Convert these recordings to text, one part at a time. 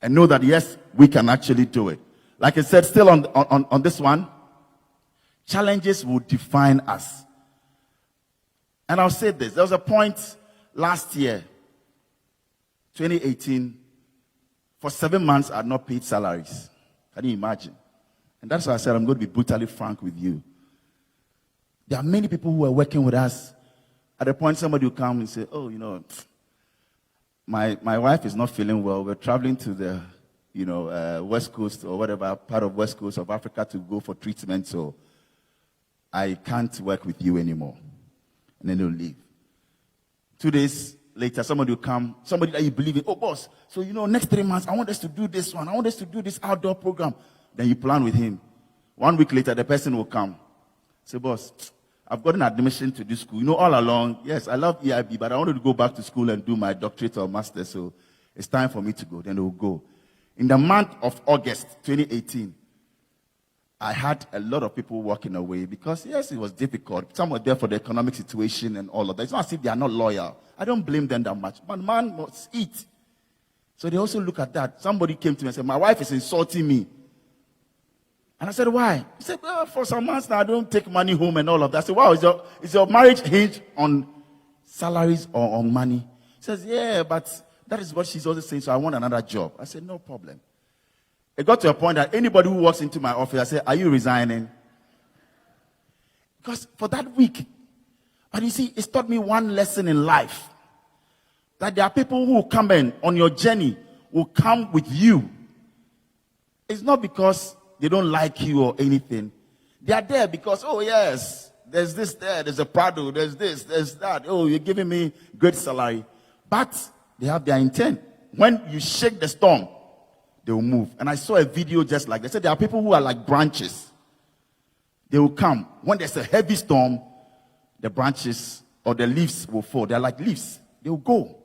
and know that, yes, we can actually do it. Like I said, still on this one, challenges will define us. And I'll say this. There was a point last year, 2018, for 7 months I had not paid salaries. Can you imagine? And that's why I said I'm going to be brutally frank with you. There are many people who are working with us. At a point, somebody will come and say, oh, my wife is not feeling well. We're traveling to the, West Coast or whatever part of West Coast of Africa to go for treatment, so I can't work with you anymore. And then they'll leave. 2 days later, somebody will come, somebody that you believe in. Oh, boss, so, next 3 months, I want us to do this one. I want us to do this outdoor program. Then you plan with him. 1 week later, the person will come. Say, boss, I've got an admission to this school. All along, yes, I love EIB, but I wanted to go back to school and do my doctorate or master, so it's time for me to go. Then they will go. In the month of August 2018, I had a lot of people walking away because, yes, it was difficult. Some were there for the economic situation and all of that. It's not as if they are not loyal. I don't blame them that much. But man must eat. So they also look at that. Somebody came to me and said, my wife is insulting me. And I said, why? He said, well, for some months now, I don't take money home and all of that. I said, wow, is your marriage hinged on salaries or on money? He says, yeah, but that is what she's always saying, so I want another job. I said, no problem. It got to a point that anybody who walks into my office, I say, are you resigning? Because for that week, but you see, it's taught me one lesson in life. That there are people who will come in on your journey, will come with you. It's not because they don't like you or anything. They are there because, oh yes, there's this there, there's a Prado, there's this, there's that. Oh, you're giving me good salary. But they have their intent. When you shake the storm, they will move. And I saw a video just like that. They said there are people who are like branches. They will come. When there's a heavy storm, the branches or the leaves will fall. They're like leaves. They will go.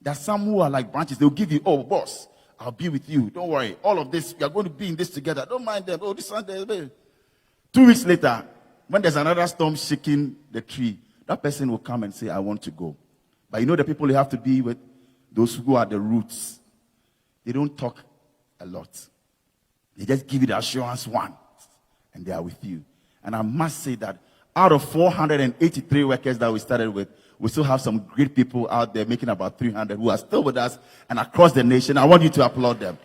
There are some who are like branches. They will give you, oh, boss, I'll be with you. Don't worry. All of this, we are going to be in this together. Don't mind them. Oh, this one, 2 weeks later, when there's another storm shaking the tree, that person will come and say, I want to go. But the people you have to be with, those who are the roots. They don't talk a lot. They just give you the assurance once, and they are with you. And I must say that out of 483 workers that we started with, we still have some great people out there making about 300 who are still with us and across the nation. I want you to applaud them.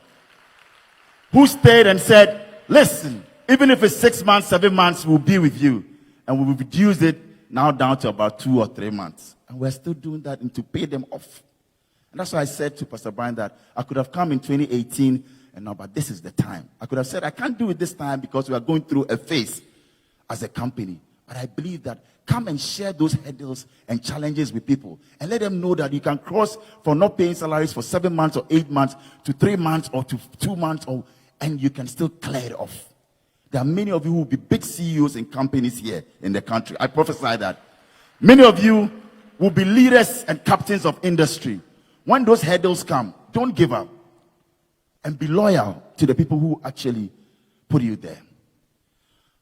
Who stayed and said, listen, even if it's 6 months, 7 months, we'll be with you. And we'll reduce it now down to about 2 or 3 months. And we're still doing that and to pay them off. And that's why I said to Pastor Brian that I could have come in 2018 and now, but this is the time. I could have said, I can't do it this time because we are going through a phase as a company. But I believe that come and share those hurdles and challenges with people and let them know that you can cross from not paying salaries for 7 months or 8 months to 3 months or to 2 months, and you can still clear it off. There are many of you who will be big CEOs in companies here in the country. I prophesy that. Many of you will be leaders and captains of industry. When those hurdles come, don't give up. And be loyal to the people who actually put you there.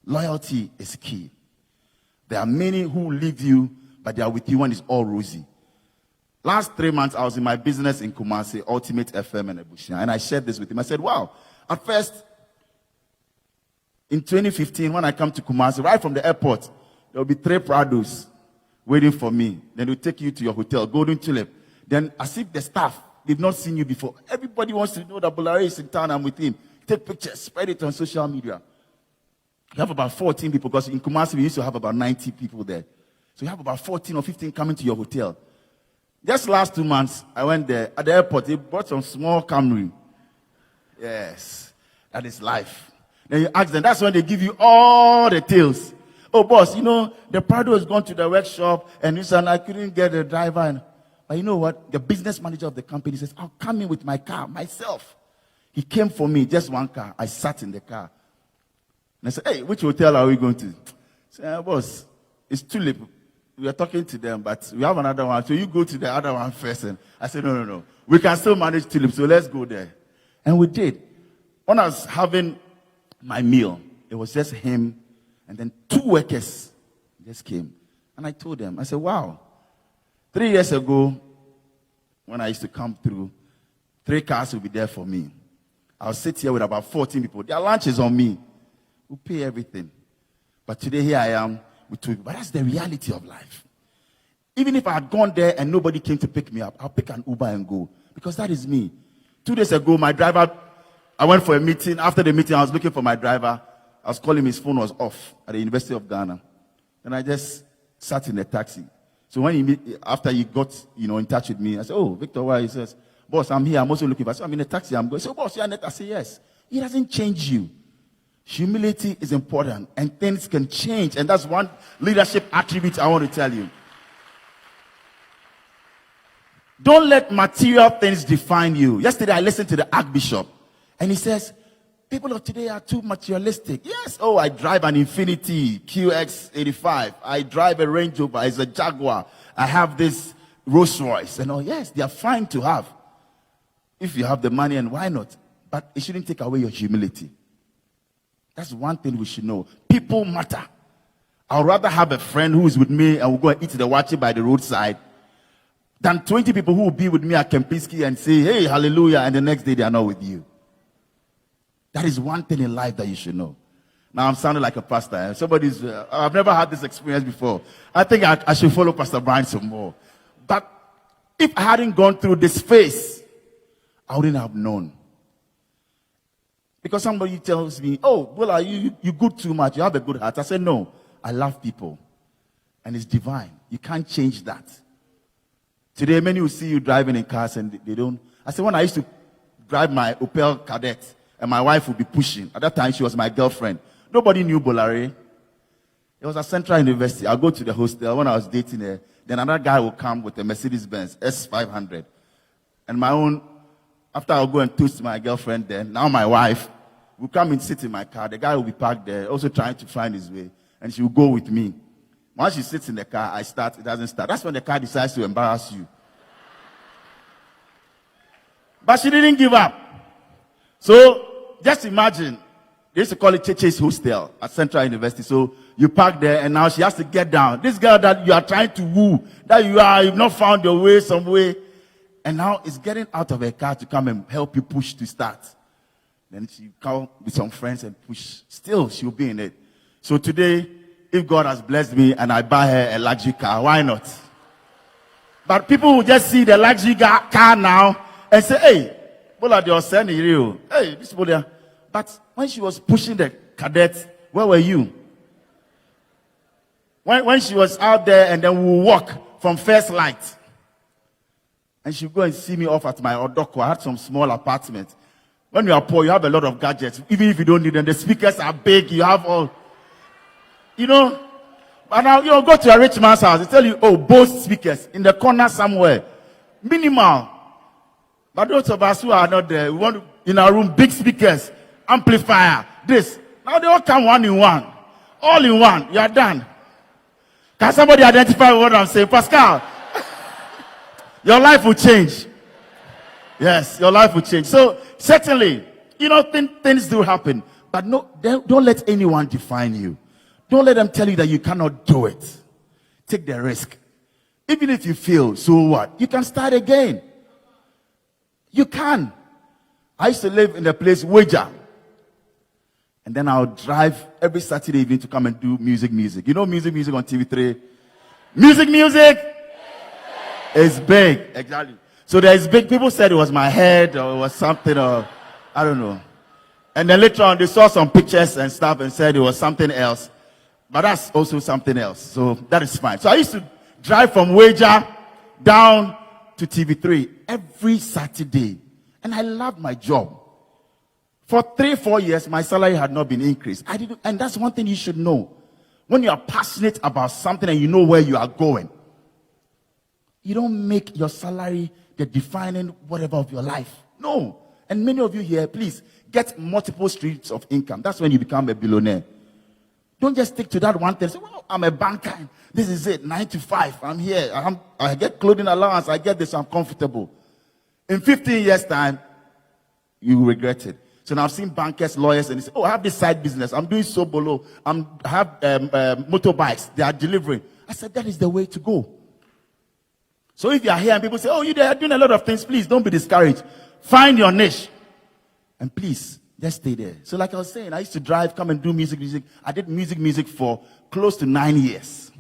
Loyalty is key. There are many who leave you, but they are with you when it's all rosy. Last 3 months, I was in my business in Kumasi, Ultimate FM and Ebushia, and I shared this with him. I said, wow, at first, in 2015, when I come to Kumasi, right from the airport, there will be 3 Prados waiting for me. Then they'll take you to your hotel, Golden Tulip. Then, as if the staff, they've not seen you before. Everybody wants to know that Bola Ray is in town. I'm with him. Take pictures, spread it on social media. You have about 14 people, because in Kumasi, we used to have about 90 people there. So you have about 14 or 15 coming to your hotel. Just last 2 months, I went there. At the airport, they bought some small Camry. Yes, that is life. Then you ask them, that's when they give you all the tales. Oh, boss, the Prado has gone to the workshop, and I couldn't get a driver. But you know what? The business manager of the company says, I'll come in with my car, myself. He came for me, just one car. I sat in the car. And I said, hey, which hotel are we going to? I said, boss, it's Tulip. We are talking to them, but we have another one. So you go to the other one first. And I said, no. We can still manage Tulip, so let's go there. And we did. When I was having my meal, it was just him, and then 2 workers just came. And I told them, I said, wow. 3 years ago, when I used to come through, 3 cars will be there for me. I'll sit here with about 14 people. Their lunch is on me. We'll pay everything. But today here I am with 2 people. But that's the reality of life. Even if I had gone there and nobody came to pick me up, I'll pick an Uber and go. Because that is me. 2 days ago, my driver, I went for a meeting. After the meeting, I was looking for my driver. I was calling him, his phone was off at the University of Ghana. And I just sat in the taxi. So after he got, in touch with me, I said, oh, Victor, why? He says, boss, I'm here. I'm also looking for. So I'm in a taxi. I'm going. So, boss, you're in it. I say, yes. He doesn't change you. Humility is important, and things can change. And that's one leadership attribute I want to tell you. Don't let material things define you. Yesterday, I listened to the Archbishop, and he says, people of today are too materialistic. Yes, oh, I drive an Infiniti QX85. I drive a Range Rover. It's a Jaguar. I have this Rolls Royce. And yes, they are fine to have. If you have the money, and why not? But it shouldn't take away your humility. That's one thing we should know. People matter. I'd rather have a friend who is with me and we'll go and eat the wachi by the roadside than 20 people who will be with me at Kempinski and say, hey, hallelujah, and the next day they are not with you. That is one thing in life that you should know. Now I'm sounding like a pastor. I've never had this experience before. I think I should follow Pastor Brian some more. But if I hadn't gone through this phase, I wouldn't have known. Because somebody tells me, oh, Bola, you good too much. You have a good heart. I said, no, I love people. And it's divine. You can't change that. Today, many will see you driving in cars and they don't. I said, when I used to drive my Opel Kadett and my wife would be pushing. At that time, she was my girlfriend. Nobody knew Bola Ray. It was at Central University. I'll go to the hostel when I was dating her. Then another guy will come with a Mercedes-Benz S500. And my own, after I'll go and toast my girlfriend then, now my wife, will come and sit in my car. The guy will be parked there, also trying to find his way. And she will go with me. Once she sits in the car, I start, it doesn't start. That's when the car decides to embarrass you. But she didn't give up. So, just imagine, they used to call it Cheche's hostel at Central University. So, you park there and now she has to get down. This girl that you are trying to woo, that you've not found your way some way. And now is getting out of her car to come and help you push to start. Then she come with some friends and push. Still, she'll be in it. So today, if God has blessed me and I buy her a luxury car, why not? But people will just see the luxury car now and say, hey, Bola, they are sending you. Hey, this Bola. But when she was pushing the cadet, where were you? When she was out there and then we walk from First Light. And she'll go and see me off at my Odoko. I had some small apartment. When you are poor, you have a lot of gadgets. Even if you don't need them, the speakers are big. You have all, But now, go to a rich man's house. They tell you, oh, Bose speakers in the corner somewhere. Minimal. But those of us who are not there, we want in our room, big speakers, amplifier, this. Now they all come one in one. All in one. You are done. Can somebody identify what I'm saying? Pascal, your life will change. Yes, your life will change. So, certainly, things do happen. But no, don't let anyone define you. Don't let them tell you that you cannot do it. Take the risk. Even if you fail, so what? You can start again. You can. I used to live in a place, Wager. And then I would drive every Saturday evening to come and do music. You know music on TV3? Music is big. Exactly. So there is big. People said it was my head or it was something or I don't know. And then later on they saw some pictures and stuff and said it was something else. But that's also something else. So that is fine. So I used to drive from Wager down to TV3 every Saturday. And I loved my job. For 3-4 years, my salary had not been increased. And that's one thing you should know. When you are passionate about something and you know where you are going, you don't make your salary the defining whatever of your life. No. And many of you here, please, get multiple streams of income. That's when you become a billionaire. Don't just stick to that one thing. Say, well, I'm a banker. This is it, 9 to 5. I'm here. I get clothing allowance. I get this. I'm comfortable. In 15 years' time, you will regret it. So now I've seen bankers, lawyers, and they say, oh, I have this side business. I'm doing so below. I have motorbikes. They are delivering. I said, that is the way to go. So if you are here and people say, oh, you are doing a lot of things, please don't be discouraged. Find your niche. And please, just stay there. So like I was saying, I used to drive, come and do music. I did music for close to 9 years.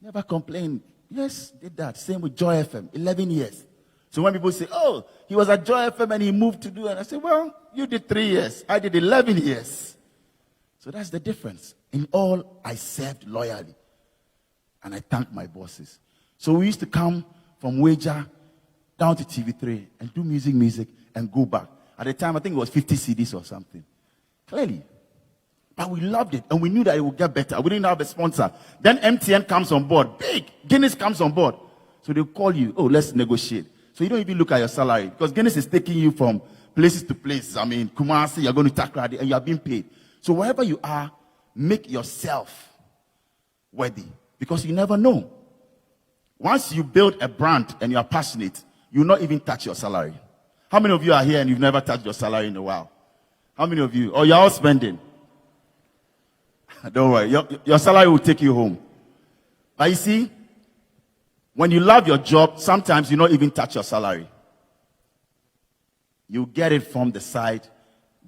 Never complained. Yes, did that. Same with Joy FM, 11 years. So when people say, oh, he was at Joy FM and he moved to do it, I say, well, you did 3 years. I did 11 years. So that's the difference. In all, I served loyally. And I thank my bosses. So we used to come from Wager down to TV3 and do music and go back. At the time, I think it was 50 CDs or something. Clearly. But we loved it, and we knew that it would get better. We didn't have a sponsor. Then MTN comes on board. Big. Guinness comes on board. So they'll call you, oh, let's negotiate. So you don't even look at your salary, because Guinness is taking you from places to places. I mean, Kumasi, you're going to Takrady, and you are being paid. So wherever you are, make yourself worthy, because you never know. Once you build a brand and you are passionate, you'll not even touch your salary. How many of you are here and you've never touched your salary in a while? How many of you? Oh, you're all spending. Don't worry. Your salary will take you home. But you see, when you love your job, sometimes you don't even touch your salary. You get it from the side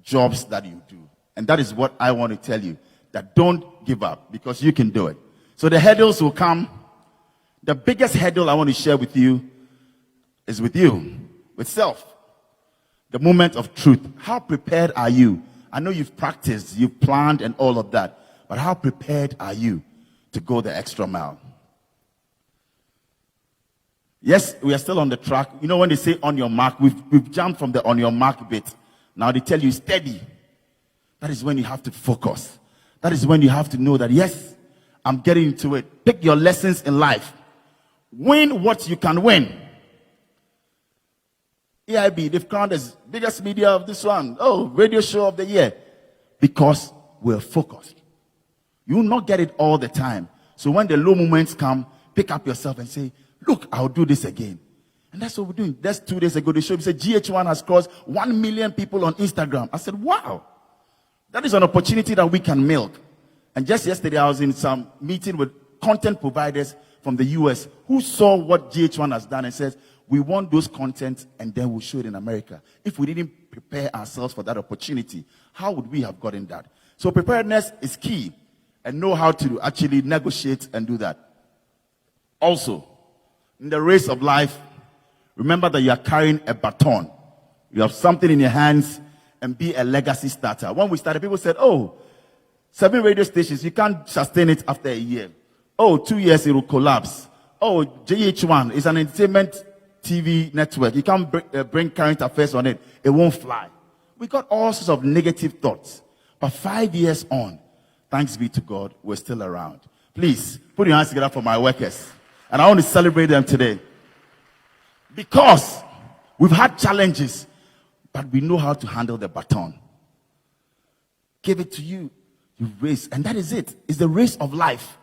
jobs that you do. And that is what I want to tell you. That don't give up, because you can do it. So the hurdles will come. The biggest hurdle I want to share with you is with you, with self. The moment of truth. How prepared are you? I know you've practiced, you've planned and all of that. But how prepared are you to go the extra mile? Yes, we are still on the track. You know when they say on your mark, we've jumped from the on your mark bit. Now they tell you steady. That is when you have to focus. That is when you have to know that, yes, I'm getting into it. Pick your lessons in life. Win what you can win. EIB, they've crowned as biggest media of this one. Oh, radio show of the year. Because we're focused. You will not get it all the time. So when the low moments come, pick up yourself and say, look, I'll do this again. And that's what we're doing. That's 2 days ago, they showed me, said GHOne has crossed 1 million people on Instagram. I said, wow. That is an opportunity that we can milk. And just yesterday, I was in some meeting with content providers from the US who saw what GHOne has done and says, we want those content and then we'll show it in America. If we didn't prepare ourselves for that opportunity, how would we have gotten that? So preparedness is key, and know how to actually negotiate and do that. Also, in the race of life, remember that you are carrying a baton. You have something in your hands, and be a legacy starter. When we started, people said, oh, 7 radio stations, you can't sustain it after a year. Oh, 2 years, it will collapse. Oh, GH1 is an entertainment TV network. You can't bring current affairs on it. It won't fly. We got all sorts of negative thoughts. But 5 years on, thanks be to God, we're still around. Please, put your hands together for my workers. And I want to celebrate them today. Because we've had challenges, but we know how to handle the baton. Give it to you. You race. And that is it. It's the race of life.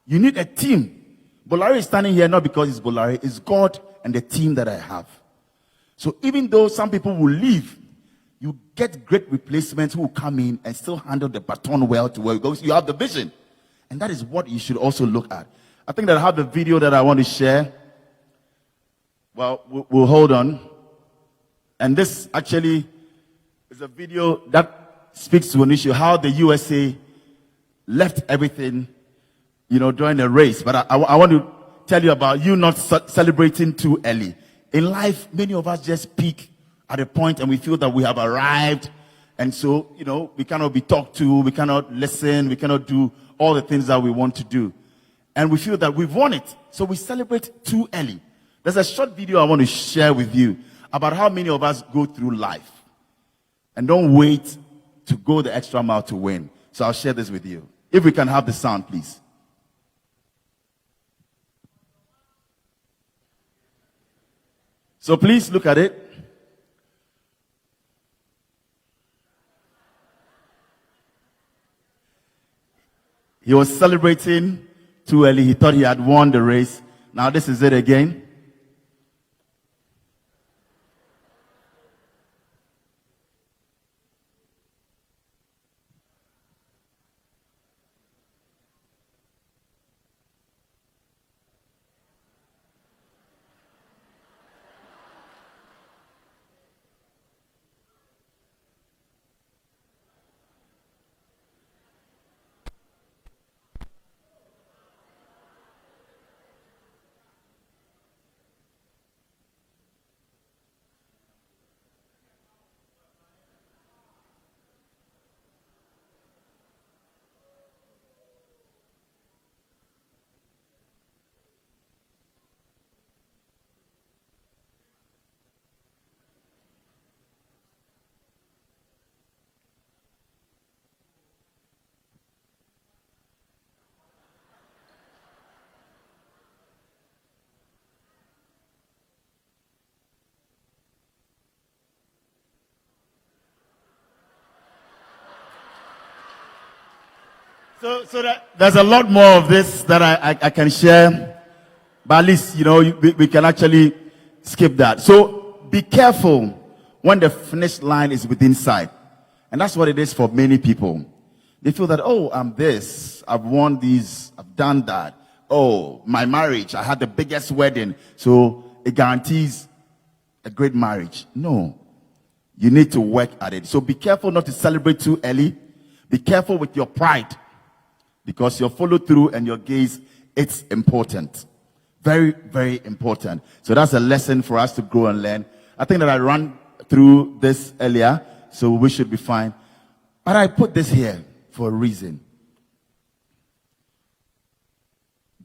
You need a team. Bola Ray is standing here not because it's Bola Ray. It's God and the team that I have. So even though some people will leave, you get great replacements who will come in and still handle the baton well to where it goes. You have the vision. And that is what you should also look at. I think that I have the video that I want to share. Well, we'll hold on. And this actually is a video that speaks to an issue, how the USA left everything, during the race. But I want to tell you about you not celebrating too early. In life, many of us just peak at a point and we feel that we have arrived. And so, we cannot be talked to, we cannot listen, we cannot do all the things that we want to do. And we feel that we've won it. So we celebrate too early. There's a short video I want to share with you about how many of us go through life and don't wait to go the extra mile to win. So I'll share this with you. If we can have the sound, please. So please look at it. He was celebrating too early. He thought he had won the race. Now this is it again. So there's a lot more of this that I can share, but at least, we can actually skip that. So be careful when the finish line is within sight. And that's what it is for many people. They feel that, oh, I'm this, I've won these, I've done that. Oh, my marriage, I had the biggest wedding, so it guarantees a great marriage. No. You need to work at it. So be careful not to celebrate too early. Be careful with your pride, because your follow through and your gaze, it's important. Very, very important. So that's a lesson for us to grow and learn. I think that I ran through this earlier, so we should be fine. But I put this here for a reason.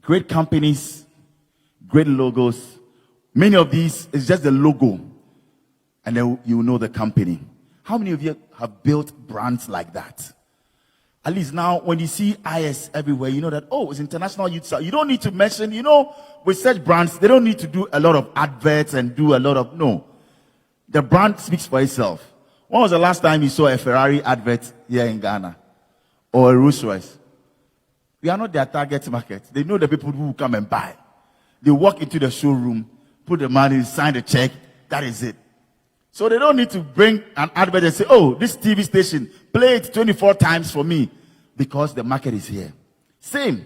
Great companies, great logos. Many of these is just the logo, and then you know the company. How many of you have built brands like that? At least now, when you see IS everywhere, you know that, oh, it's International Youth Summit. You don't need to mention, with such brands, they don't need to do a lot of adverts and do a lot of, no. The brand speaks for itself. When was the last time you saw a Ferrari advert here in Ghana? Or a Rolls Royce? We are not their target market. They know the people who come and buy. They walk into the showroom, put the money, sign the check. That is it. So they don't need to bring an advert and say, oh, this TV station, play it 24 times for me, because the market is here. Same.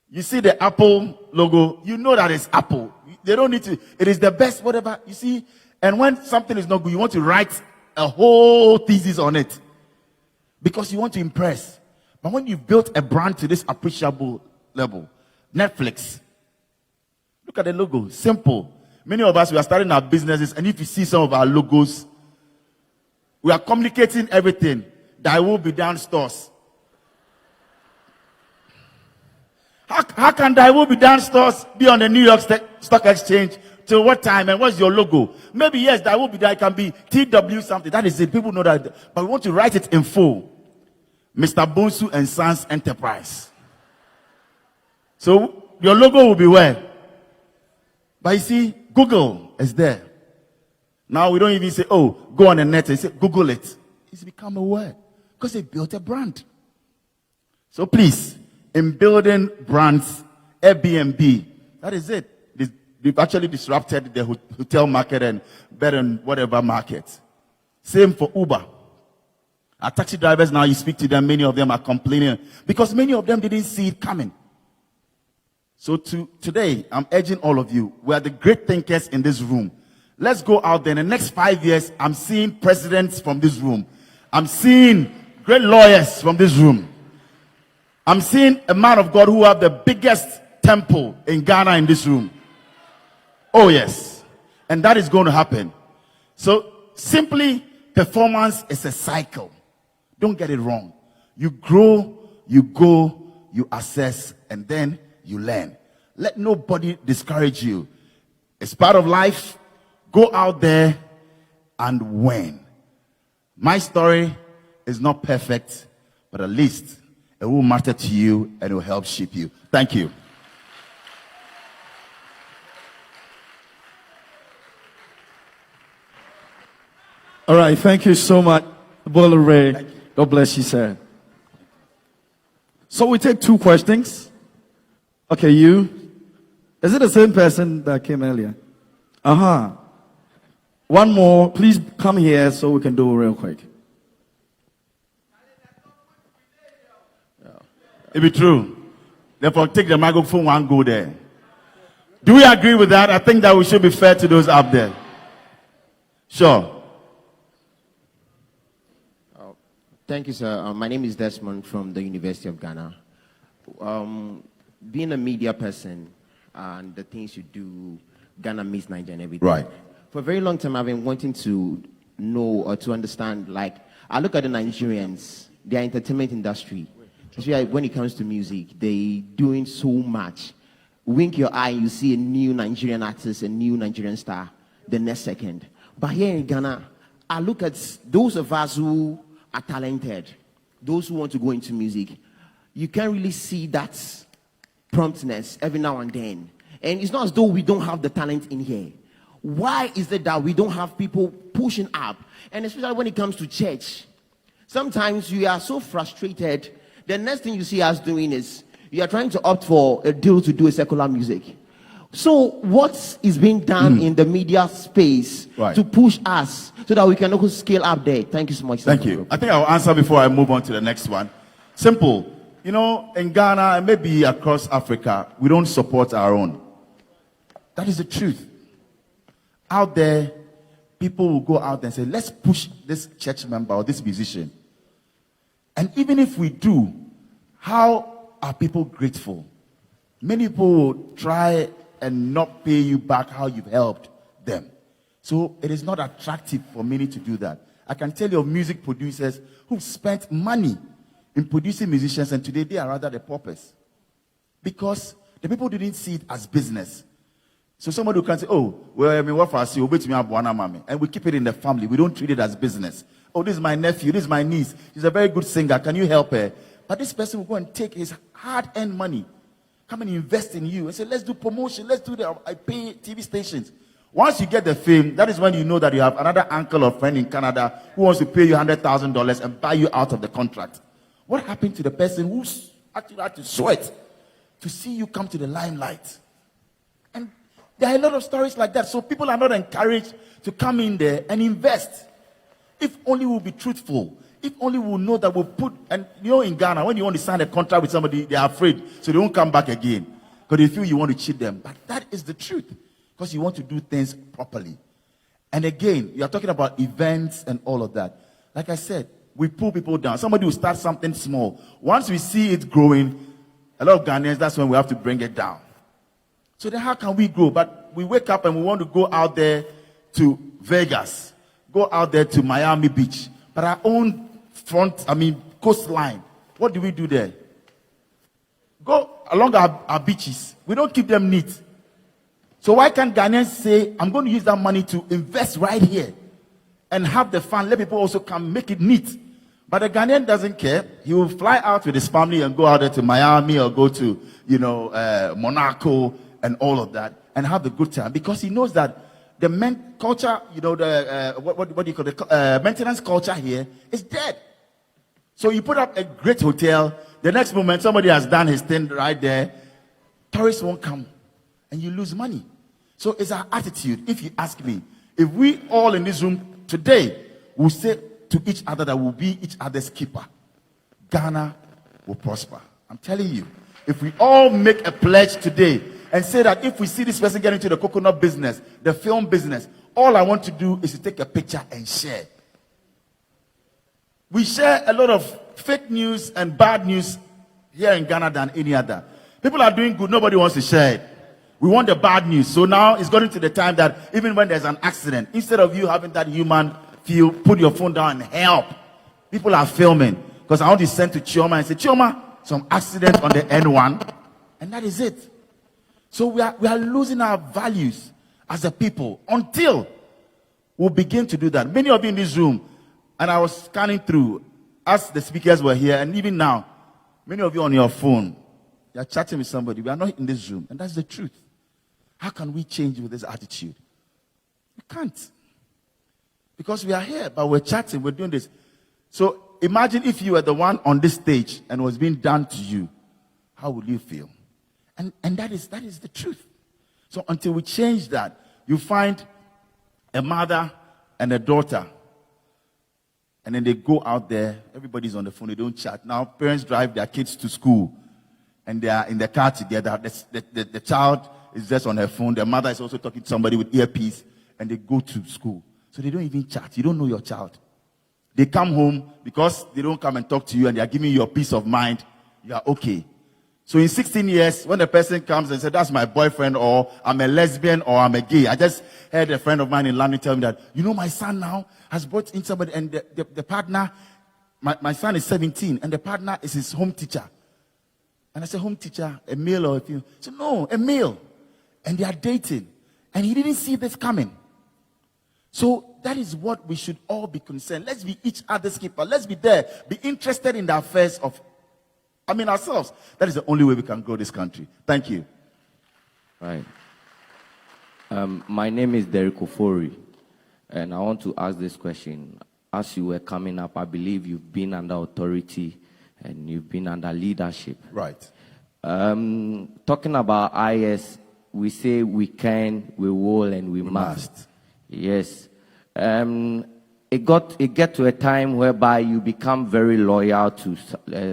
You see the Apple logo, you know that it's Apple. They don't need to, it is the best, whatever. You see, and when something is not good, you want to write a whole thesis on it, because you want to impress. But when you've built a brand to this appreciable level, Netflix, look at the logo, simple. Many of us, we are starting our businesses, and if you see some of our logos, we are communicating everything. That will be down stores. How can that will be down stores be on the New York Stock Exchange? Till what time, and what's your logo? Maybe, yes, that will be there. It can be TW something. That is it. People know that. But we want to write it in full. Mr. Bonsu and Sons Enterprise. So your logo will be where? But you see, Google is there. Now we don't even say, oh, go on the net and say, Google it. It's become a word, because they built a brand. So please, in building brands, Airbnb, that is it. We've actually disrupted the hotel market and bed and whatever market. Same for Uber. Our taxi drivers, now you speak to them, many of them are complaining because many of them didn't see it coming. So today, I'm urging all of you, we are the great thinkers in this room. Let's go out there. In the next 5 years, I'm seeing presidents from this room. I'm seeing great lawyers from this room. I'm seeing a man of God who have the biggest temple in Ghana in this room. Oh yes. And that is going to happen. So simply, performance is a cycle. Don't get it wrong. You grow, you go, you assess, and then you learn. Let nobody discourage you. It's part of life. Go out there and win. My story is not perfect, but at least it will matter to you and it will help shape you. Thank you. All right, thank you so much, Bola Ray. God bless you, sir. So we take 2 questions. Okay, you. Is it the same person that came earlier? One more. Please come here so we can do it real quick. It be true. Therefore, take the microphone and go there. Do we agree with that? I think that we should be fair to those up there. Sure. Thank you, sir. My name is Desmond from the University of Ghana. Being a media person and the things you do, Ghana meets Nigeria and everything. Right. For a very long time, I've been wanting to know or to understand, like, I look at the Nigerians, their entertainment industry, especially when it comes to music, they doing so much. Wink your eye, you see a new Nigerian artist, a new Nigerian star, the next second. But here in Ghana, I look at those of us who are talented, those who want to go into music, you can't really see that promptness every now and then. And it's not as though we don't have the talent in here. Why is it that we don't have people pushing up? And especially when it comes to church, sometimes you are so frustrated The next thing you see us doing is you are trying to opt for a deal to do a secular music. So what is being done in the media space Right. to push us so that we can also scale up there? Thank you so much. Thank you. I think I'll answer before I move on to the next one. Simple. You know, in Ghana and maybe across Africa, we don't support our own. That is the truth. Out there, people will go out there and say, let's push this church member or this musician. And even if we do, how are people grateful? Many people will try and not pay you back how you've helped them. So it is not attractive for many to do that. I can tell you of music producers who spent money in producing musicians, and today they are rather the paupers. Because the people didn't see it as business. So somebody who can say, oh, well, I mean, what for us? And we keep it in the family. We don't treat it as business. Oh, this is my nephew. This is my niece. She's a very good singer. Can you help her? But this person will go and take his hard-earned money, come and invest in you, and say, let's do promotion. Let's do that. I pay TV stations. Once you get the fame, that is when you know that you have another uncle or friend in Canada who wants to pay you $100,000 and buy you out of the contract. What happened to the person who's actually had to sweat to see you come to the limelight? And there are a lot of stories like that. So people are not encouraged to come in there and invest. If only we'll be truthful. If only we'll know that we'll put, and you know, in Ghana, when you want to sign a contract with somebody, they are afraid, so they won't come back again. Because they feel you want to cheat them. But that is the truth. Because you want to do things properly. And again, you are talking about events and all of that. Like I said, we pull people down. Somebody will start something small. Once we see it growing, a lot of Ghanaians, that's when we have to bring it down. So then how can we grow? But we wake up and we want to go out there to Vegas. Go out there to Miami Beach. But our own coastline, what do we do there? Go along our beaches. We don't keep them neat. So why can't Ghanaians say, I'm going to use that money to invest right here and have the fun, let people also come make it neat. But the Ghanaian doesn't care. He will fly out with his family and go out there to Miami or go to, Monaco and all of that and have a good time because he knows that the culture, what do you call it, maintenance culture here is dead. So you put up a great hotel, the next moment somebody has done his thing right there, tourists won't come and you lose money. So it's our attitude. If you ask me, if we all in this room today will say to each other that we'll be each other's keeper, Ghana will prosper. I'm telling you. If we all make a pledge today and say that if we see this person get into the coconut business, the film business, all I want to do is to take a picture and share. We share a lot of fake news and bad news here in Ghana than any other. People are doing good. Nobody wants to share it. We want the bad news. So now it's gotten to the time that even when there's an accident, instead of you having that human feel, put your phone down and help. People are filming. Because I want to send to Chioma and say, Chioma, some accident on the N1. And that is it. So we are losing our values as a people until we begin to do that. Many of you in this room, and I was scanning through as the speakers were here, and even now, many of you on your phone, you're chatting with somebody. We are not in this room. And that's the truth. How can we change with this attitude? We can't. Because we are here, but we're chatting, we're doing this. So imagine if you were the one on this stage and it was being done to you. How would you feel? And that is the truth. So until we change that, you find a mother and a daughter. And then they go out there, everybody's on the phone, they don't chat. Now parents drive their kids to school and they are in the car together. The child is just on her phone. The mother is also talking to somebody with earpiece and they go to school. So they don't even chat. You don't know your child. They come home because they don't come and talk to you and they are giving you a peace of mind. You are okay. So in 16 years, when the person comes and says, that's my boyfriend, or I'm a lesbian, or I'm a gay. I just heard a friend of mine in London tell me that, my son now has brought in somebody and the partner, my son is 17 and the partner is his home teacher. And I said, home teacher, a male or a female? So no, a male. And they are dating. And he didn't see this coming. So that is what we should all be concerned. Let's be each other's keeper. Let's be there. Be interested in the affairs of, ourselves. That is the only way we can grow this country. Thank you. Right. My name is Derek Ofori. And I want to ask this question. As you were coming up, I believe you've been under authority and you've been under leadership. Right. Talking about IS, we say we can, we will, and we must. Yes. It get to a time whereby you become very loyal to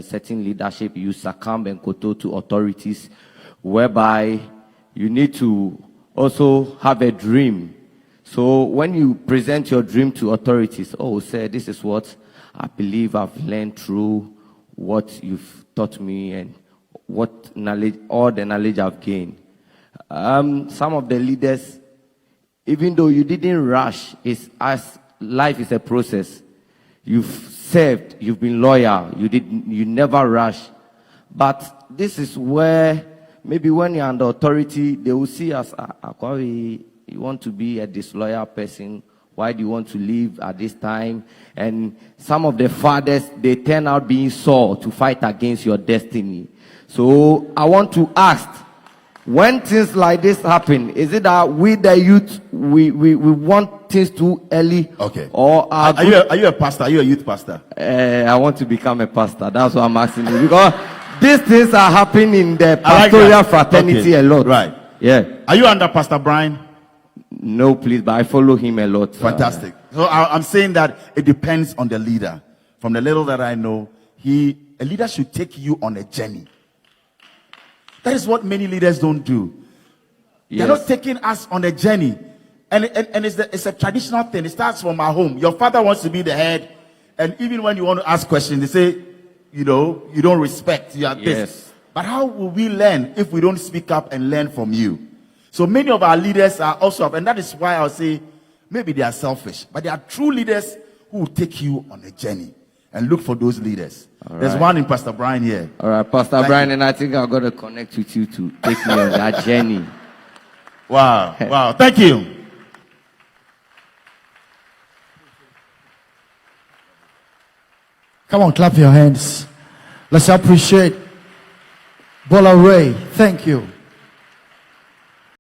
certain leadership. You succumb and kowtow to authorities, whereby you need to also have a dream. So when you present your dream to authorities, oh, say, this is what I believe I've learned through what you've taught me and what knowledge, all the knowledge I've gained. Some of the leaders, even though you didn't rush, it's as life is a process. You've served, you've been loyal, you never rush. But this is where maybe when you're under authority, they will see as you want to be a disloyal person. Why do you want to leave at this time? And some of the fathers, they turn out being Saul to fight against your destiny. So I want to ask, when things like this happen, is it that we the youth, we want things too early? Okay. Or are you a pastor? Are you a youth pastor? I want to become a pastor. That's what I'm asking you. Because these things are happening in the I like pastoral that. fraternity a lot. Right. Yeah. Are you under Pastor Brian? No, please, but I follow him a lot. Fantastic. So I'm saying that it depends on the leader. From the little that I know, a leader should take you on a journey. That is what many leaders don't do. They're not taking us on a journey. And it's a traditional thing. It starts from our home. Your father wants to be the head. And even when you want to ask questions, they say, you don't respect. You are this. But how will we learn if we don't speak up and learn from you? So many of our leaders are also, and that is why I'll say, maybe they are selfish. But they are true leaders who will take you on a journey. And look for those leaders. There's one in Pastor Brian here. All right, Pastor Brian, and I think I'm going to connect with you to take me on that journey. Wow. Wow. Thank you. Come on, clap your hands. Let's appreciate Bola Ray. Thank you.